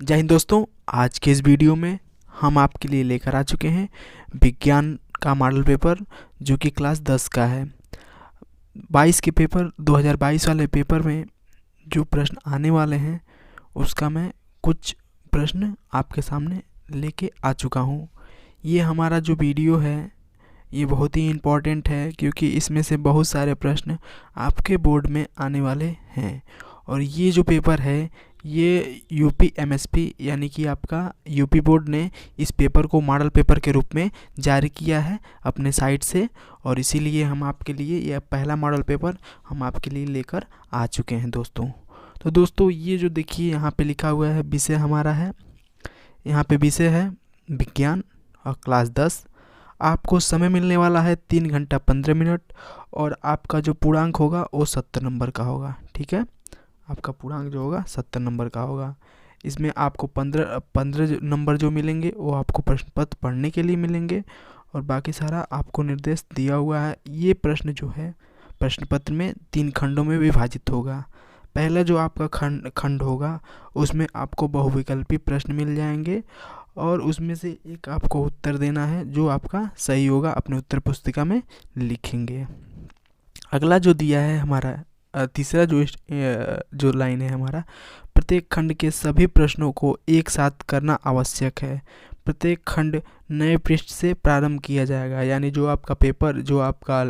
जय हिंद दोस्तों। आज के इस वीडियो में हम आपके लिए लेकर आ चुके हैं विज्ञान का मॉडल पेपर जो कि क्लास 10 का है। 22 के पेपर 2022 वाले पेपर में जो प्रश्न आने वाले हैं उसका मैं कुछ प्रश्न आपके सामने लेके आ चुका हूँ। ये हमारा जो वीडियो है ये बहुत ही इम्पोर्टेंट है क्योंकि इसमें से बहुत सारे प्रश्न आपके बोर्ड में आने वाले हैं। और ये जो पेपर है ये यूपी एमएसपी यानी कि आपका यूपी बोर्ड ने इस पेपर को मॉडल पेपर के रूप में जारी किया है अपने साइट से, और इसीलिए हम आपके लिए यह पहला मॉडल पेपर हम आपके लिए लेकर आ चुके हैं दोस्तों। तो दोस्तों ये जो देखिए यहाँ पे लिखा हुआ है विषय हमारा है, यहाँ पे विषय है विज्ञान और क्लास 10। आपको समय मिलने वाला है 3 घंटा 15 मिनट और आपका जो पूर्णांक होगा वो 70 नंबर का होगा। ठीक है, आपका पूर्णांक जो होगा 70 नंबर का होगा। इसमें आपको 15 नंबर जो मिलेंगे वो आपको प्रश्न पत्र पढ़ने के लिए मिलेंगे और बाकी सारा आपको निर्देश दिया हुआ है। ये प्रश्न जो है प्रश्न पत्र में 3 खंडों में विभाजित होगा। पहला जो आपका खंड होगा उसमें आपको बहुविकल्पी प्रश्न मिल जाएंगे और उसमें से एक आपको उत्तर देना है जो आपका सही होगा, अपने उत्तर पुस्तिका में लिखेंगे। अगला जो दिया है हमारा तीसरा जो लाइन है हमारा, प्रत्येक खंड के सभी प्रश्नों को एक साथ करना आवश्यक है। प्रत्येक खंड नए पृष्ठ से प्रारंभ किया जाएगा, यानी जो आपका पेपर जो आपका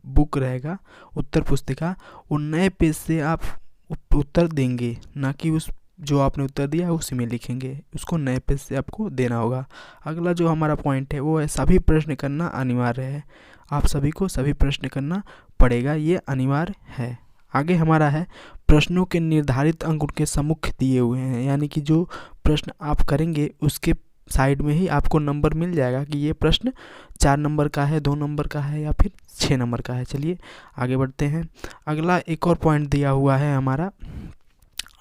बुक रहेगा उत्तर पुस्तिका, वो नए पेज से आप उत्तर देंगे, ना कि उस जो आपने उत्तर दिया है उसी में लिखेंगे, उसको नए पेज से आपको देना होगा। अगला जो हमारा पॉइंट है वो है सभी प्रश्न करना अनिवार्य है। आप सभी को सभी प्रश्न करना पड़ेगा, ये अनिवार्य है। आगे हमारा है प्रश्नों के निर्धारित अंक उनके सम्मुख दिए हुए हैं, यानी कि जो प्रश्न आप करेंगे उसके साइड में ही आपको नंबर मिल जाएगा कि ये प्रश्न 4 नंबर का है, 2 नंबर का है या फिर 6 नंबर का है। चलिए आगे बढ़ते हैं। अगला एक और पॉइंट दिया हुआ है हमारा,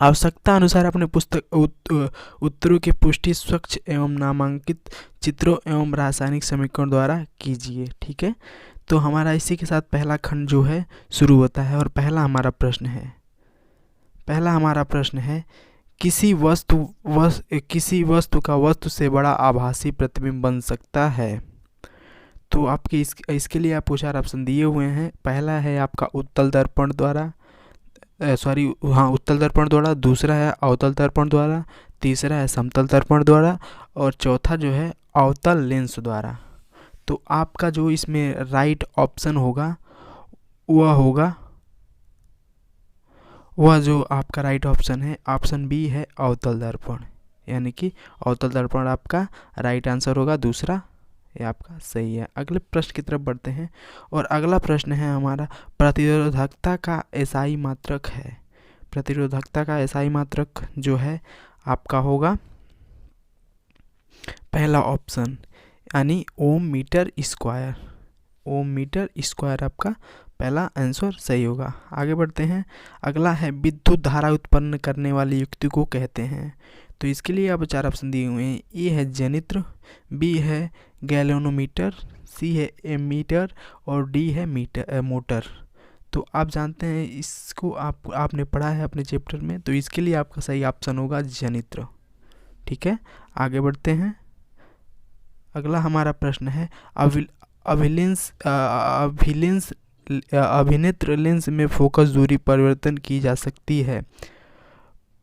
आवश्यकता अनुसार अपने उत्तरों की पुष्टि स्वच्छ एवं नामांकित चित्रों एवं रासायनिक समीकरण द्वारा कीजिए। ठीक है, तो हमारा इसी के साथ पहला खंड जो है शुरू होता है और पहला हमारा प्रश्न है किसी वस्तु का वस्तु से बड़ा आभासी प्रतिबिंब बन सकता है। तो आपके इसके लिए आप 4 ऑप्शन दिए हुए हैं। पहला है आपका उत्तल दर्पण द्वारा, उत्तल दर्पण द्वारा, दूसरा है अवतल दर्पण द्वारा, तीसरा है समतल दर्पण द्वारा और चौथा जो है अवतल लेंस द्वारा। तो आपका जो इसमें राइट ऑप्शन होगा वह जो आपका राइट ऑप्शन है ऑप्शन बी है अवतल दर्पण, यानी कि अवतल दर्पण आपका राइट आंसर होगा, दूसरा ये आपका सही है। अगले प्रश्न की तरफ बढ़ते हैं और अगला प्रश्न है हमारा प्रतिरोधकता का एसआई मात्रक है। प्रतिरोधकता का एसआई मात्रक जो है आपका होगा पहला ऑप्शन, यानी ओम मीटर स्क्वायर। ओम मीटर स्क्वायर आपका पहला आंसर सही होगा। आगे बढ़ते हैं। अगला है विद्युत धारा उत्पन्न करने वाली युक्ति को कहते हैं। तो इसके लिए आप 4 ऑप्शन दिए हुए हैं। ए है जनित्र, बी है गैल्वेनोमीटर, सी है एमीटर और डी है मोटर। तो आप जानते हैं इसको, आपने पढ़ा है अपने चैप्टर में, तो इसके लिए आपका सही ऑप्शन होगा जनित्र। ठीक है, आगे बढ़ते हैं। अगला हमारा प्रश्न है अभिनेत्र लेंस में फोकस दूरी परिवर्तन की जा सकती है।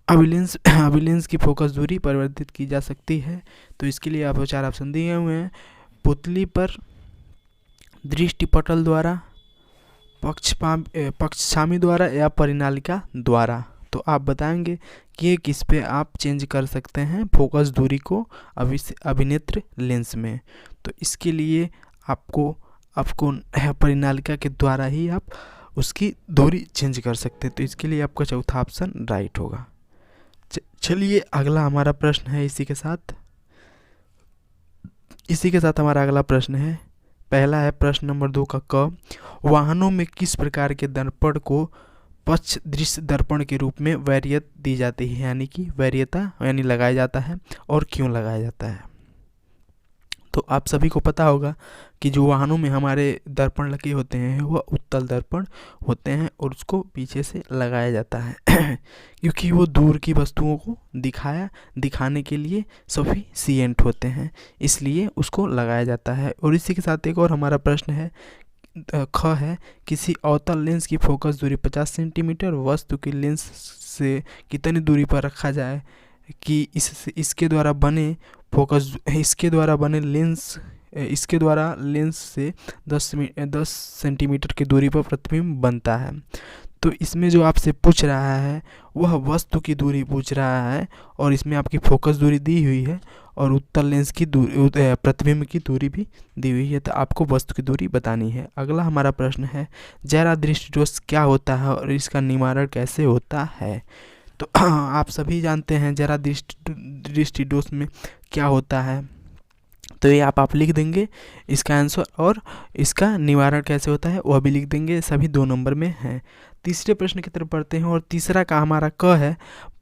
अभिलेंस की फोकस दूरी परिवर्तित की जा सकती है। तो इसके लिए आपको 4 ऑप्शन दिए हुए हैं। पुतली पर, दृष्टिपटल द्वारा, पक्षामी द्वारा या परिनालिका द्वारा। तो आप बताएंगे कि ये किस पे आप चेंज कर सकते हैं फोकस दूरी को अभिनेत्र लेंस में। तो इसके लिए आपको परिनालिका के द्वारा ही आप उसकी दूरी चेंज कर सकते हैं। तो इसके लिए आपका चौथा ऑप्शन राइट होगा। चलिए अगला हमारा प्रश्न है इसी के साथ हमारा अगला प्रश्न है। पहला है प्रश्न नंबर 2 का क, वाहनों में किस प्रकार के दर्पण को पक्ष दृश्य दर्पण के रूप में वरीयता दी जाती है, यानी कि वरीयता यानी लगाया जाता है और क्यों लगाया जाता है। तो आप सभी को पता होगा कि जो वाहनों में हमारे दर्पण लगे होते हैं वह उत्तल दर्पण होते हैं और उसको पीछे से लगाया जाता है क्योंकि वो दूर की वस्तुओं को दिखाने के लिए सफिशिएंट होते हैं, इसलिए उसको लगाया जाता है। और इसी के साथ एक और हमारा प्रश्न है, ख है, किसी अवतल लेंस की फोकस दूरी 50 सेंटीमीटर वस्तु की लेंस से कितनी दूरी पर रखा जाए कि इसके द्वारा लेंस से 10 सेंटीमीटर की दूरी पर प्रतिबिंब बनता है। तो इसमें जो आपसे पूछ रहा है वह वस्तु की दूरी पूछ रहा है और इसमें आपकी फोकस दूरी दी हुई है और उत्तल लेंस की दूरी, प्रतिबिंब की दूरी भी दी हुई है, तो आपको वस्तु की दूरी बतानी है। अगला हमारा प्रश्न है, जरा दृष्टि दोष क्या होता है और इसका निवारण कैसे होता है। तो आप सभी जानते हैं जरा दृष्टि दोष में क्या होता है, तो ये आप लिख देंगे इसका आंसर, और इसका निवारण कैसे होता है वह भी लिख देंगे, सभी 2 नंबर में हैं। तीसरे प्रश्न की तरफ बढ़ते हैं और तीसरा का हमारा क है,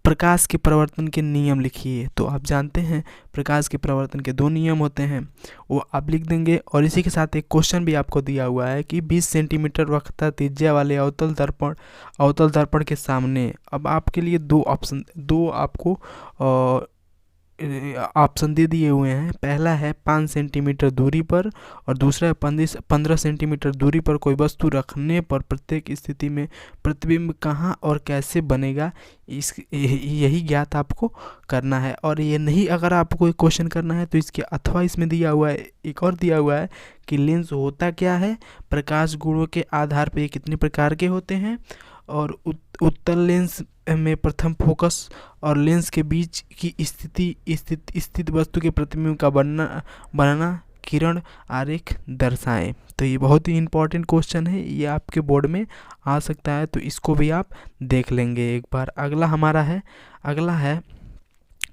प्रकाश के प्रवर्तन के नियम लिखिए। तो आप जानते हैं प्रकाश के प्रवर्तन के 2 नियम होते हैं, वो आप लिख देंगे। और इसी के साथ एक क्वेश्चन भी आपको दिया हुआ है कि 20 सेंटीमीटर वक्रता त्रिज्या वाले अवतल दर्पण के सामने, अब आपके लिए दो आपको ऑप्शन दे दिए हुए हैं। पहला है 5 सेंटीमीटर दूरी पर और दूसरा है 15 सेंटीमीटर दूरी पर कोई वस्तु रखने पर प्रत्येक स्थिति में प्रतिबिंब कहाँ और कैसे बनेगा, यही ज्ञात आपको करना है। और ये नहीं अगर आपको कोई क्वेश्चन करना है तो इसके अथवा इसमें दिया हुआ है, एक और दिया हुआ है कि लेंस होता क्या है, प्रकाश गुणों के आधार पर ये कितने प्रकार के होते हैं, और उत्तल लेंस में प्रथम फोकस और लेंस के बीच की स्थित वस्तु के प्रतिबिंब का बनना किरण आरेख दर्शाएं। तो ये बहुत ही इम्पोर्टेंट क्वेश्चन है, ये आपके बोर्ड में आ सकता है, तो इसको भी आप देख लेंगे एक बार। अगला है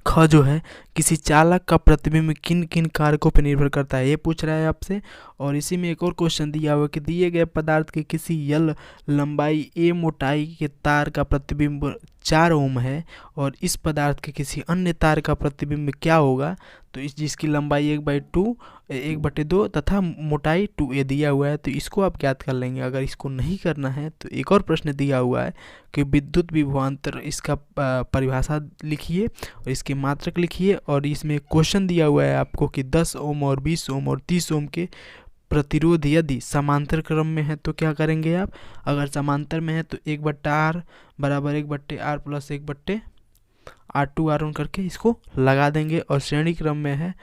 ख जो है, किसी चालक का प्रतिबिंब किन किन कारकों पर निर्भर करता है, ये पूछ रहा है आपसे। और इसी में एक और क्वेश्चन दिया हुआ कि दिए गए पदार्थ के किसी यल लंबाई ए मोटाई के तार का प्रतिबिंब 4 ओम है और इस पदार्थ के किसी अन्य तार का प्रतिबिंब क्या होगा, तो जिसकी लंबाई 1/2 तथा मोटाई 2a दिया हुआ है, तो इसको आप ज्ञात कर लेंगे। अगर इसको नहीं करना है तो एक और प्रश्न दिया हुआ है कि विद्युत विभवांतर, इसका परिभाषा लिखिए और इसके मात्रक लिखिए। और इसमें क्वेश्चन दिया हुआ है आपको कि 10 ओम और 20 ओम और 30 ओम के प्रतिरोध यदि समांतर क्रम में है तो क्या करेंगे आप, अगर समांतर में है तो 1/R बराबर 1/R प्लस 1/R2R1 करके इसको लगा देंगे। और श्रेणी क्रम में है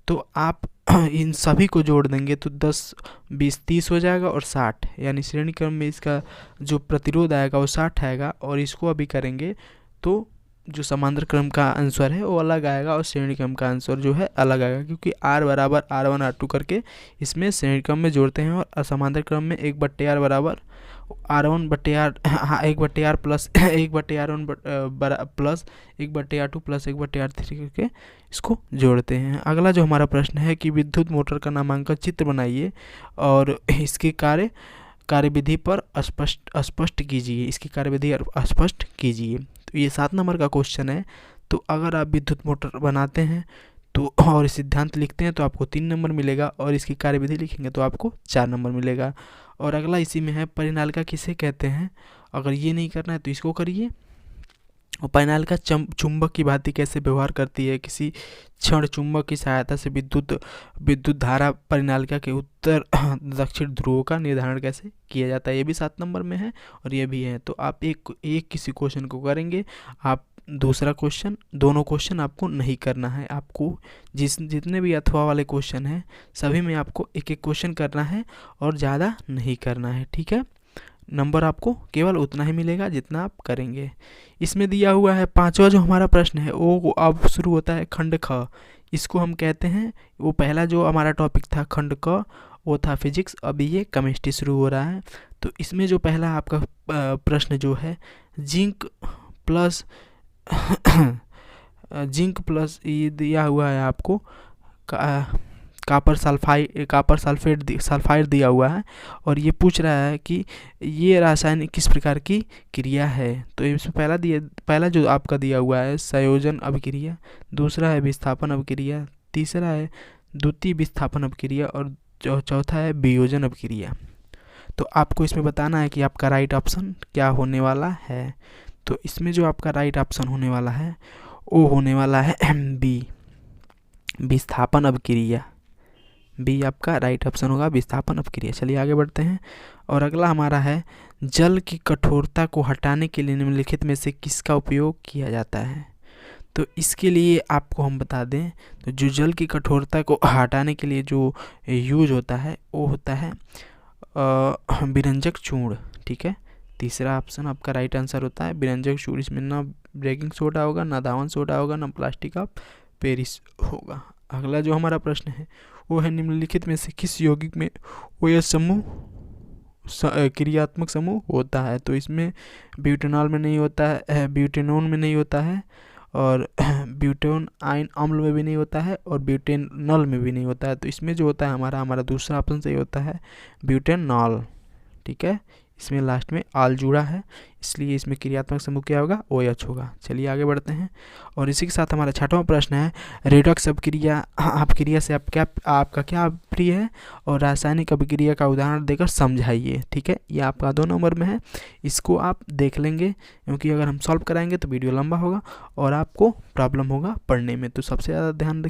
तो आप इन सभी को जोड़ देंगे तो 10, 20, 30 हो जाएगा और 60, यानी श्रेणी क्रम में इसका जो प्रतिरोध आएगा वो 60 आएगा। और इसको अभी करेंगे तो जो समांतर क्रम का आंसर है वो अलग आएगा और श्रेणी क्रम का आंसर जो है अलग आएगा, क्योंकि R बराबर R1 R2 करके इसमें श्रेणी क्रम में जोड़ते हैं और समांतर क्रम में 1/R बराबर R1/R 1/R plus 1/R1 plus 1/R2 plus 1/R3 करके इसको जोड़ते हैं। अगला जो हमारा प्रश्न है कि विद्युत मोटर का नामांकन चित्र बनाइए और इसकी कार्यविधि पर स्पष्ट कीजिए, इसकी कार्यविधि स्पष्ट कीजिए। तो ये 7 नंबर का क्वेश्चन है। तो अगर आप विद्युत मोटर बनाते हैं तो और सिद्धांत लिखते हैं तो आपको 3 नंबर मिलेगा और इसकी कार्यविधि लिखेंगे तो आपको 4 नंबर मिलेगा। और अगला इसी में है, परिनालिका किसे कहते हैं, अगर ये नहीं करना है तो इसको करिए। और परिनालिका चुंबक की भांति कैसे व्यवहार करती है, किसी क्षण चुंबक की सहायता से विद्युत धारा परिनालिका के उत्तर दक्षिण ध्रुवों का निर्धारण कैसे किया जाता है, ये भी 7 नंबर में है और ये भी है। तो आप एक किसी क्वेश्चन को करेंगे, आप दूसरा क्वेश्चन, दोनों क्वेश्चन आपको नहीं करना है। आपको जितने भी अथवा वाले क्वेश्चन हैं सभी में आपको एक क्वेश्चन करना है और ज़्यादा नहीं करना है, ठीक है। नंबर आपको केवल उतना ही मिलेगा जितना आप करेंगे। इसमें दिया हुआ है 5वां जो हमारा प्रश्न है वो अब शुरू होता है खंड ख। इसको हम कहते हैं, वो पहला जो हमारा टॉपिक था खंड क वो था फिजिक्स, अभी ये केमिस्ट्री शुरू हो रहा है। तो इसमें जो पहला आपका प्रश्न जो है, जिंक प्लस ये दिया हुआ है आपको कापर सल्फाइड दिया हुआ है और ये पूछ रहा है कि ये रासायनिक किस प्रकार की क्रिया है। तो इसमें पहला जो आपका दिया हुआ है संयोजन अभिक्रिया, दूसरा है विस्थापन अभिक्रिया, तीसरा है द्वितीय विस्थापन अपक्रिया और चौथा है वियोजन अपक्रिया। तो आपको इसमें बताना है कि आपका राइट ऑप्शन क्या होने वाला है। तो इसमें जो आपका राइट ऑप्शन होने वाला है वो होने वाला है बी, विस्थापन अपक्रिया। बी आपका राइट ऑप्शन होगा, विस्थापन अपक्रिया। चलिए आगे बढ़ते हैं। और अगला हमारा है जल की कठोरता को हटाने के लिए निम्नलिखित में से किसका उपयोग किया जाता है। तो इसके लिए आपको हम बता दें, तो जो जल की कठोरता को हटाने के लिए जो यूज होता है वो होता है विरंजक चूर्ण। ठीक है, तीसरा ऑप्शन आपका राइट आंसर होता है विरंजक चूर्ण। इसमें ना बेकिंग सोडा होगा, ना दावन सोडा होगा, ना प्लास्टिक ऑफ पेरिस होगा। अगला जो हमारा प्रश्न है वो है निम्नलिखित में से किस यौगिक में OH समूह क्रियात्मक समूह होता है। तो इसमें ब्यूटेनॉल में नहीं होता है, ब्यूटेनोन में नहीं होता है, और ब्यूटेन आयन अम्ल में भी नहीं होता है, और ब्यूटेनॉल में भी नहीं होता है। तो इसमें जो होता है हमारा दूसरा ऑप्शन सही होता है ब्यूटेनॉल। ठीक है, इसमें लास्ट में आल जुड़ा है, इसलिए इसमें क्रियात्मक समूह क्या होगा, OH होगा। चलिए आगे बढ़ते हैं। और इसी के साथ हमारा छठवां प्रश्न है रेडॉक्स अपक्रिया से आपका क्या प्रिय है, और रासायनिक अपक्रिया का उदाहरण देकर समझाइए। ठीक है, ये आपका 2 नंबर में है, इसको आप देख लेंगे क्योंकि अगर हम सॉल्व कराएंगे तो वीडियो लंबा होगा और आपको प्रॉब्लम होगा पढ़ने में। तो सबसे ज़्यादा ध्यान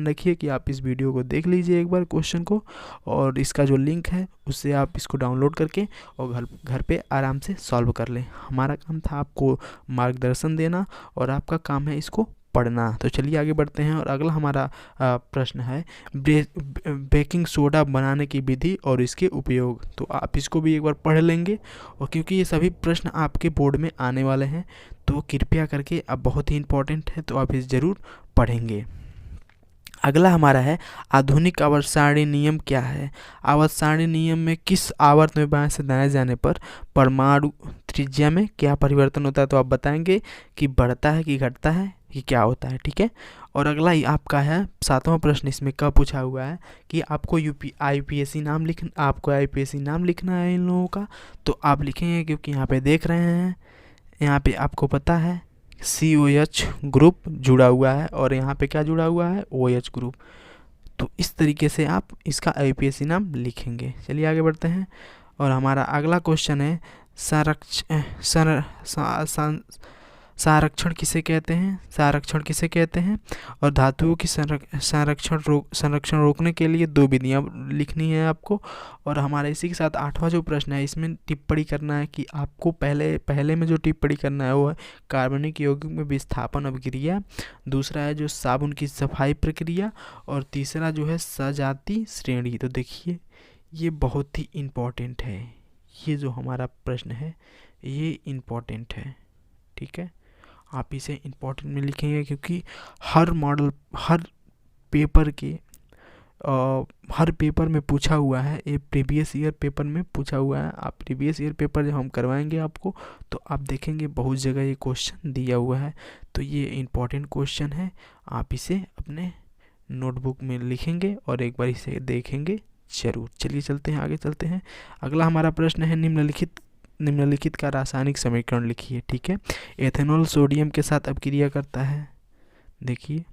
रखिए कि आप इस वीडियो को देख लीजिए एक बार क्वेश्चन को, और इसका जो लिंक है उससे आप इसको डाउनलोड करके और घर पे आराम से सॉल्व कर लें। हमारा काम था आपको मार्गदर्शन देना और आपका काम है इसको पढ़ना। तो चलिए आगे बढ़ते हैं। और अगला हमारा प्रश्न है बेकिंग सोडा बनाने की विधि और इसके उपयोग। तो आप इसको भी एक बार पढ़ लेंगे, और क्योंकि ये सभी प्रश्न आपके बोर्ड में आने वाले हैं तो कृपया करके अब बहुत ही इम्पोर्टेंट है, तो आप इस ज़रूर पढ़ेंगे। अगला हमारा है आधुनिक आवर्त सारणी नियम क्या है। आवर्त सारणी नियम में किस आवर्त में बाएं से दाएं जाने पर परमाणु त्रिज्या में क्या परिवर्तन होता है। तो आप बताएंगे कि बढ़ता है कि घटता है कि क्या होता है। ठीक है, और अगला ही आपका है 7वां प्रश्न, इसमें क्या पूछा हुआ है कि आपको आईपीएससी नाम लिखना है इन लोगों का। तो आप लिखेंगे क्योंकि यहाँ पे देख रहे हैं, यहाँ पे आपको पता है COH ग्रुप जुड़ा हुआ है और यहाँ पे क्या जुड़ा हुआ है, OH ग्रुप। तो इस तरीके से आप इसका आईपीएससी नाम लिखेंगे। चलिए आगे बढ़ते हैं। और हमारा अगला क्वेश्चन है संरक्षण किसे कहते हैं, और धातुओं की संरक्षण रोकने के लिए 2 विधियाँ लिखनी है आपको। और हमारा इसी के साथ 8वां जो प्रश्न है, इसमें टिप्पणी करना है कि आपको पहले में जो टिप्पणी करना है वो है कार्बनिक यौगिक में विस्थापन अपक्रिया, दूसरा है जो साबुन की सफाई प्रक्रिया, और तीसरा जो है सजाती श्रेणी। तो देखिए ये बहुत ही इम्पोर्टेंट है, ये जो हमारा प्रश्न है ये इम्पोर्टेंट है। ठीक है, आप इसे इम्पोर्टेंट में लिखेंगे क्योंकि हर पेपर में पूछा हुआ है, ये प्रीवियस ईयर पेपर में पूछा हुआ है। आप प्रीवियस ईयर पेपर जब हम करवाएंगे आपको तो आप देखेंगे बहुत जगह ये क्वेश्चन दिया हुआ है। तो ये इम्पोर्टेंट क्वेश्चन है, आप इसे अपने नोटबुक में लिखेंगे और एक बार इसे देखेंगे जरूर। चलिए आगे चलते हैं। अगला हमारा प्रश्न है निम्नलिखित का रासायनिक समीकरण लिखिए। ठीक है, एथेनॉल सोडियम के साथ अपक्रिया करता है। देखिए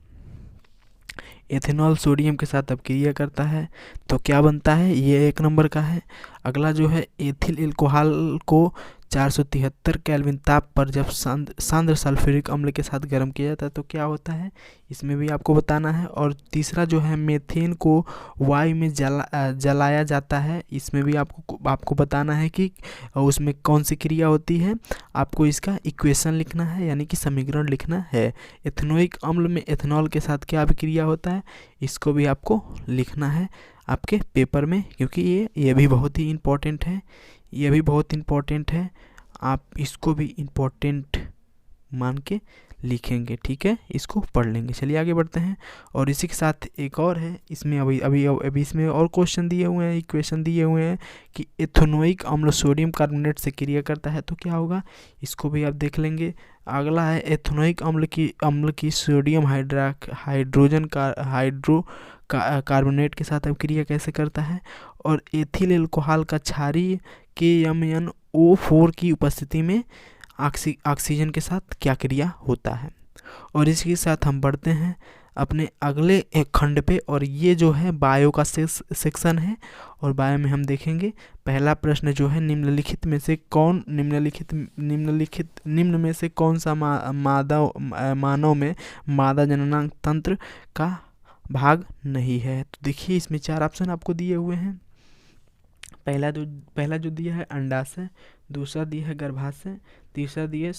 एथेनॉल सोडियम के साथ अपक्रिया करता है तो क्या बनता है, ये 1 नंबर का है। अगला जो है एथिल एल्कोहल को 473 केल्विन ताप पर जब सांद्र सल्फ्यूरिक अम्ल के साथ गर्म किया जाता है तो क्या होता है, इसमें भी आपको बताना है। और तीसरा जो है मेथेन को वायु में जलाया जाता है, इसमें भी आपको बताना है कि उसमें कौन सी क्रिया होती है। आपको इसका इक्वेशन लिखना है यानी कि समीकरण लिखना है। एथेनोइक अम्ल में एथेनॉल के साथ क्या अभिक्रिया होता है, इसको भी आपको लिखना है आपके पेपर में, क्योंकि ये भी बहुत ही इम्पोर्टेंट है। आप इसको भी इम्पोर्टेंट मान के लिखेंगे। ठीक है, इसको पढ़ लेंगे। चलिए आगे बढ़ते हैं। और इसी के साथ एक और है, इसमें अभी इसमें और क्वेश्चन दिए हुए हैं, इक्वेशन दिए हुए हैं कि एथेनोइक अम्ल सोडियम कार्बोनेट से क्रिया करता है तो क्या होगा, इसको भी आप देख लेंगे। अगला है एथेनोइक अम्ल की सोडियम कार्बोनेट के साथ अपक्रिया कैसे करता है। और एथिल एल्कोहल का क्षारीय KMnO4 की उपस्थिति में ऑक्सीजन के साथ क्या क्रिया होता है। और इसके साथ हम बढ़ते हैं अपने अगले एक खंड पे। और ये जो है बायो का सेक्शन है, और बायो में हम देखेंगे पहला प्रश्न जो है निम्नलिखित में से कौन निम्न में से कौन सा मानव में मादा जननांग तंत्र का भाग नहीं है। तो देखिए इसमें 4 ऑप्शन आपको दिए हुए हैं। पहला जो दिया है अंडाशय, दूसरा दिया है गर्भाशय, तीसरा दिया है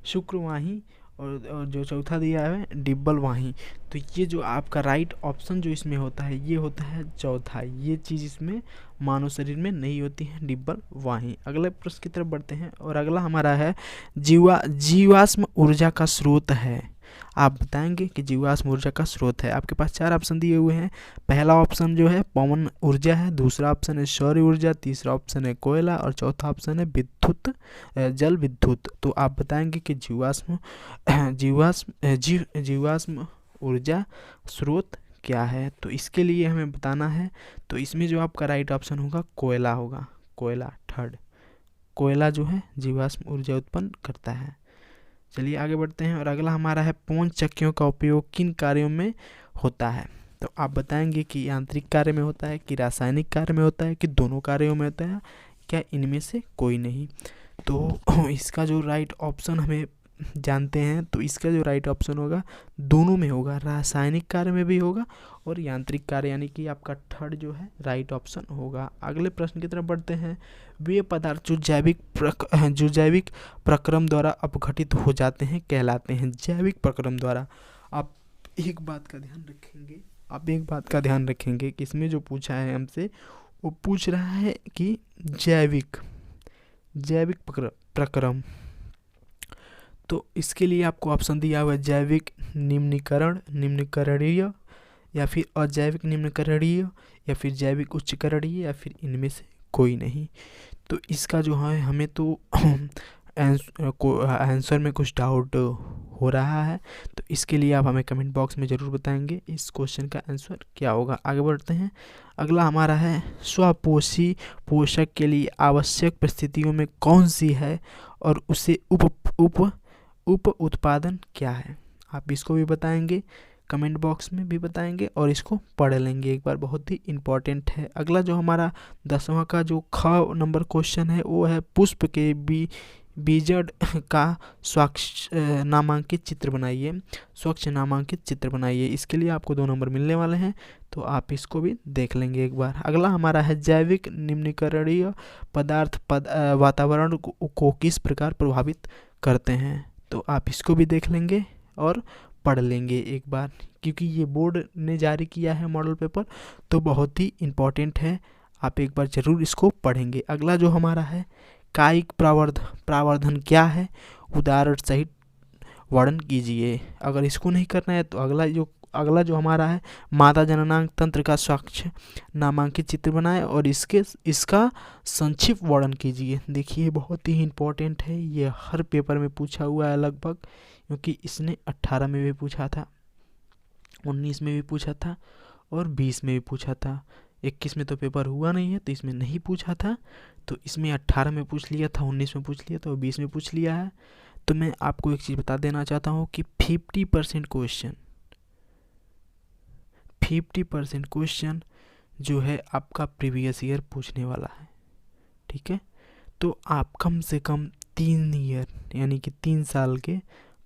शुक्रवाही, और जो चौथा दिया है डिब्बल वाही। तो ये जो आपका राइट ऑप्शन जो इसमें होता है ये होता है चौथा। ये चीज़ इसमें मानव शरीर में नहीं होती है, डिब्बल वाही। अगले प्रश्न की तरफ बढ़ते हैं, और अगला हमारा है जीवाश्म ऊर्जा का स्रोत है। आप बताएंगे कि जीवाश्म ऊर्जा का स्रोत है। आपके पास 4 ऑप्शन दिए हुए हैं। पहला ऑप्शन जो है पवन ऊर्जा है, दूसरा ऑप्शन है सौर ऊर्जा, तीसरा ऑप्शन है कोयला, और चौथा ऑप्शन है विद्युत, जल विद्युत। तो आप बताएंगे कि जीवाश्म ऊर्जा स्रोत क्या है। तो इसके लिए हमें बताना है, तो इसमें जो आपका राइट ऑप्शन होगा कोयला होगा। कोयला थर्ड, कोयला जो है जीवाश्म ऊर्जा उत्पन्न करता है। चलिए आगे बढ़ते हैं, और अगला हमारा है पवन चक्कियों का उपयोग किन कार्यों में होता है। तो आप बताएंगे कि यांत्रिक कार्य में होता है, कि रासायनिक कार्य में होता है, कि दोनों कार्यों में होता है, क्या इनमें से कोई नहीं। तो इसका जो राइट ऑप्शन हमें जानते हैं, तो इसका जो राइट ऑप्शन होगा दोनों में होगा, रासायनिक कार्य में भी होगा और यांत्रिक कार्य, यानी कि आपका थर्ड जो है राइट ऑप्शन होगा। अगले प्रश्न की तरफ बढ़ते हैं। वे पदार्थ जो जैविक प्रक्रम द्वारा अपघटित हो जाते हैं कहलाते हैं। जैविक प्रक्रम द्वारा आप एक बात का ध्यान रखेंगे कि इसमें जो पूछा है हमसे, वो पूछ रहा है कि जैविक प्रक्रम। तो इसके लिए आपको ऑप्शन दिया हुआ है जैविक निम्नकरणीय, या फिर अजैविक निम्नकरणीय, या फिर जैविक उच्चकरणीय, या फिर इनमें से कोई नहीं। तो इसका जो है हमें तो आंसर में कुछ डाउट हो रहा है, तो इसके लिए आप हमें कमेंट बॉक्स में ज़रूर बताएंगे इस क्वेश्चन का आंसर क्या होगा। आगे बढ़ते हैं। अगला हमारा है स्वपोषी पोषक के लिए आवश्यक परिस्थितियों में कौन सी है और उसे उप उत्पादन क्या है। आप इसको भी बताएंगे, कमेंट बॉक्स में भी बताएंगे, और इसको पढ़ लेंगे एक बार, बहुत ही इम्पोर्टेंट है। अगला जो हमारा 10वां का जो ख नंबर क्वेश्चन है, वो है पुष्प के बीजड़ का स्वच्छ नामांकित चित्र बनाइए। इसके लिए आपको 2 नंबर मिलने वाले हैं, तो आप इसको भी देख लेंगे एक बार। अगला हमारा है जैविक निम्नकरणीय पदार्थ वातावरण को किस प्रकार प्रभावित करते हैं। तो आप इसको भी देख लेंगे और पढ़ लेंगे एक बार, क्योंकि ये बोर्ड ने जारी किया है मॉडल पेपर, तो बहुत ही इम्पोर्टेंट है। आप एक बार ज़रूर इसको पढ़ेंगे। अगला जो हमारा है कायिक प्रावर्धन क्या है, उदाहरण सहित वर्णन कीजिए। अगर इसको नहीं करना है तो अगला जो हमारा है मादा जननांग तंत्र का स्वच्छ नामांकित चित्र बनाए और इसका संक्षिप्त वर्णन कीजिए। देखिए बहुत ही इम्पोर्टेंट है, ये हर पेपर में पूछा हुआ है लगभग, क्योंकि इसने 18 में भी पूछा था, 19 में भी पूछा था और 20 में भी पूछा था। 21 में तो पेपर हुआ नहीं है, तो इसमें नहीं पूछा था, तो इसमें 18 में पूछ लिया था, 19 में पूछ लिया था और 20 में पूछ लिया है। तो मैं आपको एक चीज़ बता देना चाहता हूँ कि 50% क्वेश्चन जो है आपका प्रीवियस ईयर पूछने वाला है, ठीक है। तो आप कम से कम 3 ईयर यानी कि 3 साल के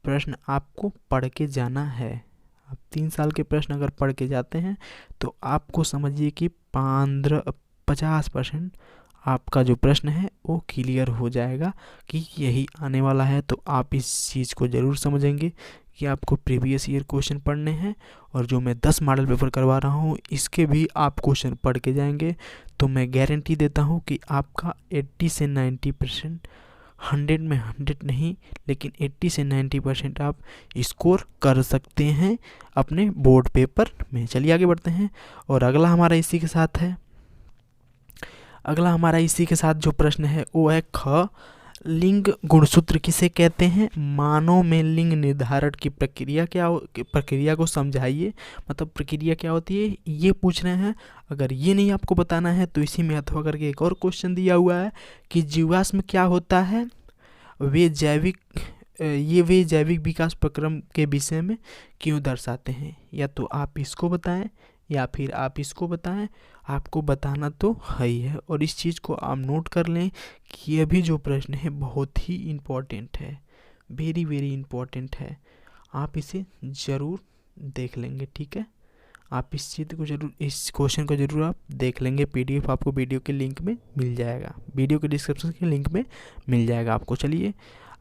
प्रश्न आपको पढ़ के जाना है। आप 3 साल के प्रश्न अगर पढ़ के जाते हैं तो आपको समझिए कि 50% आपका जो प्रश्न है वो क्लियर हो जाएगा कि यही आने वाला है। तो आप इस चीज़ को ज़रूर समझेंगे कि आपको प्रीवियस ईयर क्वेश्चन पढ़ने हैं, और जो मैं 10 मॉडल पेपर करवा रहा हूँ इसके भी आप क्वेश्चन पढ़ के जाएंगे, तो मैं गारंटी देता हूँ कि आपका 80 से 90%, 100 में 100 नहीं लेकिन 80 से 90% आप स्कोर कर सकते हैं अपने बोर्ड पेपर में। चलिए आगे बढ़ते हैं, और अगला हमारा इसी के साथ जो प्रश्न है वो है ख लिंग गुणसूत्र किसे कहते हैं। मानव में लिंग निर्धारण की प्रक्रिया को समझाइए, मतलब प्रक्रिया क्या होती है ये पूछ रहे हैं। अगर ये नहीं आपको बताना है तो इसी में अथवा करके एक और क्वेश्चन दिया हुआ है कि जीवाश्म क्या होता है। वे ये वे जैविक विकास प्रक्रम के विषय में क्यों दर्शाते हैं? या तो आप इसको बताएं या फिर आप इसको बताएं, आपको बताना तो है ही है। और इस चीज़ को आप नोट कर लें कि ये भी जो प्रश्न है बहुत ही इम्पोर्टेंट है, वेरी वेरी इम्पोर्टेंट है। आप इसे ज़रूर देख लेंगे, ठीक है। आप इस चीज़ को जरूर, इस क्वेश्चन को जरूर आप देख लेंगे। पीडीएफ आपको वीडियो के लिंक में मिल जाएगा, वीडियो के डिस्क्रिप्शन के लिंक में मिल जाएगा आपको। चलिए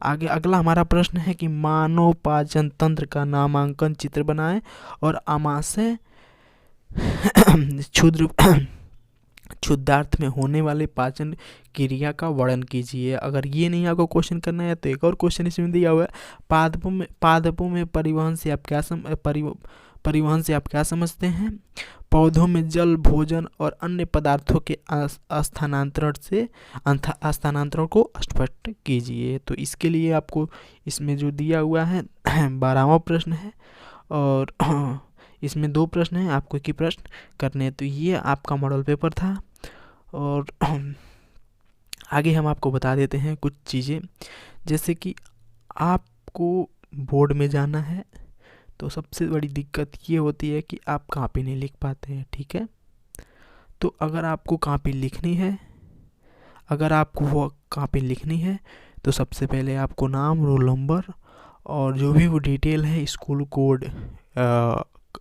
आगे, अगला हमारा प्रश्न है कि मानव पाचन तंत्र का नामांकन चित्र बनाएं और आमाशय क्षुद्रार्थ में होने वाले पाचन क्रिया का वर्णन कीजिए। अगर ये नहीं आपको क्वेश्चन करना है तो एक और क्वेश्चन इसमें दिया हुआ है, पादपों में परिवहन से आप क्या समझते हैं? पौधों में जल, भोजन और अन्य पदार्थों के स्थानांतरण को स्पष्ट कीजिए। तो इसके लिए आपको इसमें जो दिया हुआ है 12वां प्रश्न है, और इसमें 2 प्रश्न हैं, आपको एक ही प्रश्न करने हैं। तो ये आपका मॉडल पेपर था। और आगे हम आपको बता देते हैं कुछ चीज़ें, जैसे कि आपको बोर्ड में जाना है तो सबसे बड़ी दिक्कत ये होती है कि आप कॉपी नहीं लिख पाते हैं, ठीक है। तो अगर आपको कॉपी लिखनी है, तो सबसे पहले आपको नाम, रोल नंबर और जो भी वो डिटेल है, स्कूल कोड,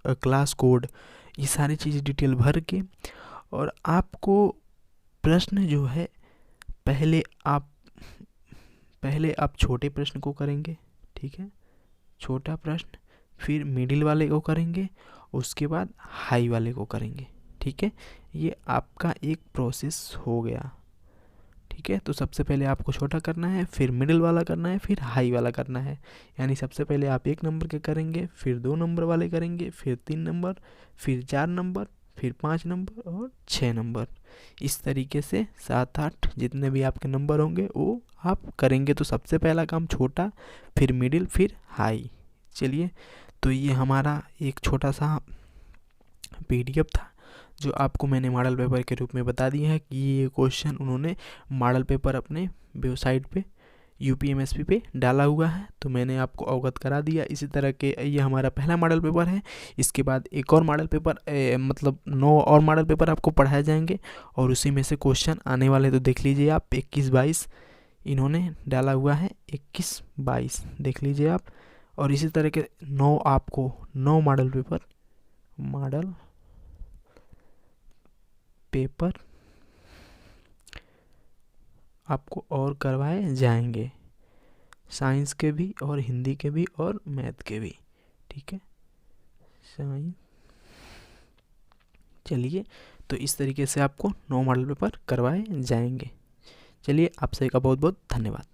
क्लास कोड, ये सारी चीज़ें डिटेल भर के, और आपको प्रश्न जो है पहले आप छोटे प्रश्न को करेंगे, ठीक है, छोटा प्रश्न, फिर मिडिल वाले को करेंगे, उसके बाद हाई वाले को करेंगे, ठीक है। ये आपका एक प्रोसेस हो गया, ठीक है। तो सबसे पहले आपको छोटा करना है, फिर मिडिल वाला करना है, फिर हाई वाला करना है। यानी सबसे पहले आप 1 नंबर के करेंगे, फिर 2 नंबर वाले करेंगे, फिर 3 नंबर, फिर 4 नंबर, फिर 5 नंबर और 6 नंबर। इस तरीके से 7-8 जितने भी आपके नंबर होंगे वो आप करेंगे। तो सबसे पहला काम छोटा, फिर मिडिल, फिर हाई। चलिए, तो ये हमारा एक छोटा सा पीडीएफ था जो आपको मैंने मॉडल पेपर के रूप में बता दिया है कि ये क्वेश्चन उन्होंने मॉडल पेपर अपने वेबसाइट पे यूपीएमएसपी पे डाला हुआ है। तो मैंने आपको अवगत करा दिया। इसी तरह के ये हमारा पहला मॉडल पेपर है। इसके बाद एक और मॉडल पेपर, मतलब 9 और मॉडल पेपर आपको पढ़ाए जाएंगे और उसी में से क्वेश्चन आने वाले। तो देख लीजिए आप, 21-22 इन्होंने डाला हुआ है, 21-22 देख लीजिए आप। और इसी तरह के 9 मॉडल पेपर आपको और करवाए जाएंगे, साइंस के भी और हिंदी के भी और मैथ के भी, ठीक है, साइंस। चलिए, तो इस तरीके से आपको 9 मॉडल पेपर करवाए जाएंगे। चलिए, आप सभी का बहुत बहुत धन्यवाद।